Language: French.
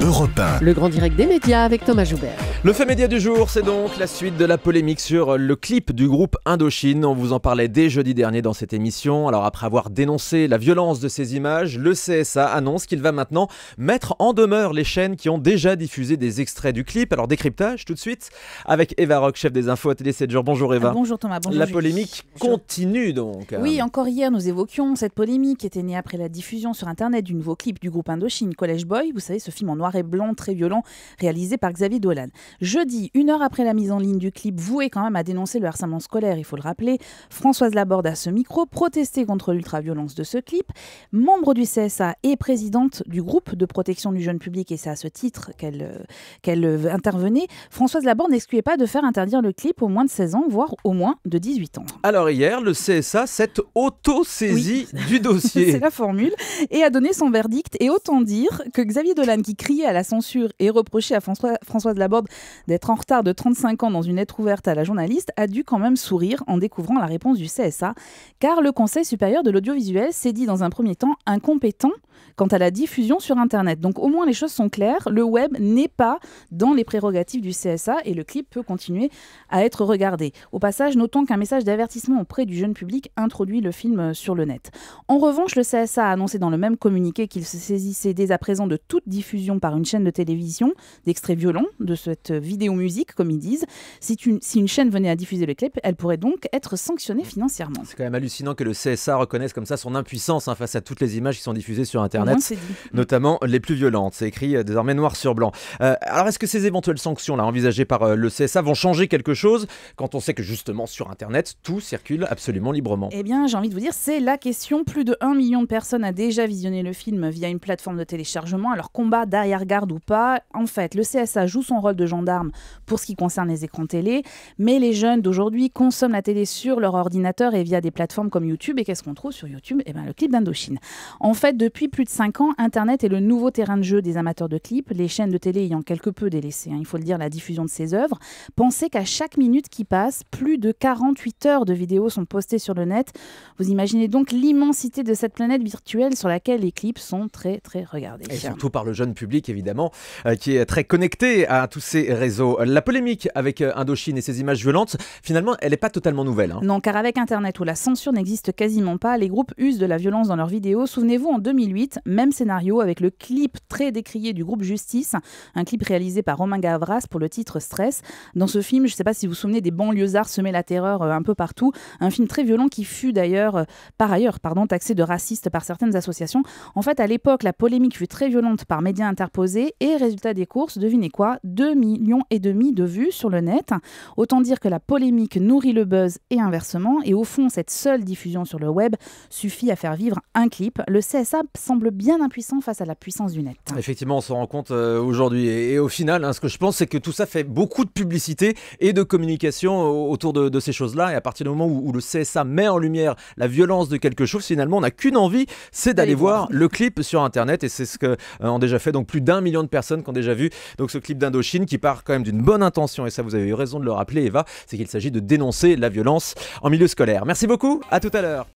Europe 1. Le grand direct des médias avec Thomas Joubert. Le fait média du jour, c'est donc la suite de la polémique sur le clip du groupe Indochine. On vous en parlait dès jeudi dernier dans cette émission. Alors après avoir dénoncé la violence de ces images, le CSA annonce qu'il va maintenant mettre en demeure les chaînes qui ont déjà diffusé des extraits du clip. Alors décryptage tout de suite avec Eva Rock, chef des infos à Télé 7 jours. Bonjour Eva. Bonjour Thomas, bonjour La Julie. polémique continue donc. Oui, encore hier, nous évoquions cette polémique qui était née après la diffusion sur Internet du nouveau clip du groupe Indochine, College Boy. Vous savez, ce film en noir et blanc très violent réalisé par Xavier Dolan. Jeudi, une heure après la mise en ligne du clip, voué quand même à dénoncer le harcèlement scolaire, il faut le rappeler, Françoise Laborde à ce micro protestait contre l'ultraviolence de ce clip. Membre du CSA et présidente du groupe de protection du jeune public, et c'est à ce titre qu'elle intervenait, Françoise Laborde n'excluait pas de faire interdire le clip aux moins de 16 ans, voire aux moins de 18 ans. Alors hier, le CSA s'est auto-saisi du dossier. C'est la formule, et a donné son verdict. Et autant dire que Xavier Dolan, qui criait à la censure et reprochait à Françoise Laborde d'être en retard de 35 ans dans une lettre ouverte à la journaliste, a dû quand même sourire en découvrant la réponse du CSA, car le Conseil supérieur de l'audiovisuel s'est dit dans un premier temps incompétent quant à la diffusion sur Internet. Donc au moins les choses sont claires, le web n'est pas dans les prérogatives du CSA et le clip peut continuer à être regardé. Au passage, notons qu'un message d'avertissement auprès du jeune public introduit le film sur le net. En revanche, le CSA a annoncé dans le même communiqué qu'il se saisissait dès à présent de toute diffusion par une chaîne de télévision d'extraits violents de cette vidéo-musique, comme ils disent. Si une chaîne venait à diffuser le clip, elle pourrait donc être sanctionnée financièrement. C'est quand même hallucinant que le CSA reconnaisse comme ça son impuissance face à toutes les images qui sont diffusées sur Internet. Notamment les plus violentes. C'est écrit désormais noir sur blanc. Alors est-ce que ces éventuelles sanctions là, envisagées par le CSA vont changer quelque chose quand on sait que justement sur Internet, tout circule absolument librement? Eh bien, j'ai envie de vous dire, c'est la question. Plus de 1 million de personnes a déjà visionné le film via une plateforme de téléchargement. Alors combat d'arrière-garde ou pas, en fait, le CSA joue son rôle de gendarme pour ce qui concerne les écrans télé, mais les jeunes d'aujourd'hui consomment la télé sur leur ordinateur et via des plateformes comme YouTube. Et qu'est-ce qu'on trouve sur YouTube? Eh bien, le clip d'Indochine. En fait, depuis plus de 5 ans, Internet est le nouveau terrain de jeu des amateurs de clips, les chaînes de télé ayant quelque peu délaissé, il faut le dire, la diffusion de ces œuvres. Pensez qu'à chaque minute qui passe, plus de 48 heures de vidéos sont postées sur le net. Vous imaginez donc l'immensité de cette planète virtuelle sur laquelle les clips sont très très regardés. Et surtout par le jeune public évidemment, qui est très connecté à tous ces réseaux. La polémique avec Indochine et ses images violentes, finalement, elle n'est pas totalement nouvelle. Non, car avec Internet où la censure n'existe quasiment pas, les groupes usent de la violence dans leurs vidéos. Souvenez-vous, en 2008, même scénario avec le clip très décrié du groupe Justice, un clip réalisé par Romain Gavras pour le titre Stress. Dans ce film, je ne sais pas si vous vous souvenez, des banlieusards semaient la terreur un peu partout. Un film très violent qui fut par ailleurs taxé de raciste par certaines associations. En fait, à l'époque, la polémique fut très violente par médias interposés et résultat des courses, devinez quoi, 2,5 millions de vues sur le net. Autant dire que la polémique nourrit le buzz et inversement. Et au fond, cette seule diffusion sur le web suffit à faire vivre un clip. Le CSA semble bien impuissant face à la puissance du net. Effectivement, on s'en rend compte aujourd'hui. Et au final, ce que je pense, c'est que tout ça fait beaucoup de publicité et de communication autour de ces choses-là. Et à partir du moment où le CSA met en lumière la violence de quelque chose, finalement, on n'a qu'une envie, c'est d'aller voir le clip sur Internet. Et c'est ce que ont déjà fait donc plus d'1 million de personnes qui ont déjà vu donc ce clip d'Indochine qui part quand même d'une bonne intention. Et ça, vous avez eu raison de le rappeler, Eva, c'est qu'il s'agit de dénoncer la violence en milieu scolaire. Merci beaucoup, à tout à l'heure.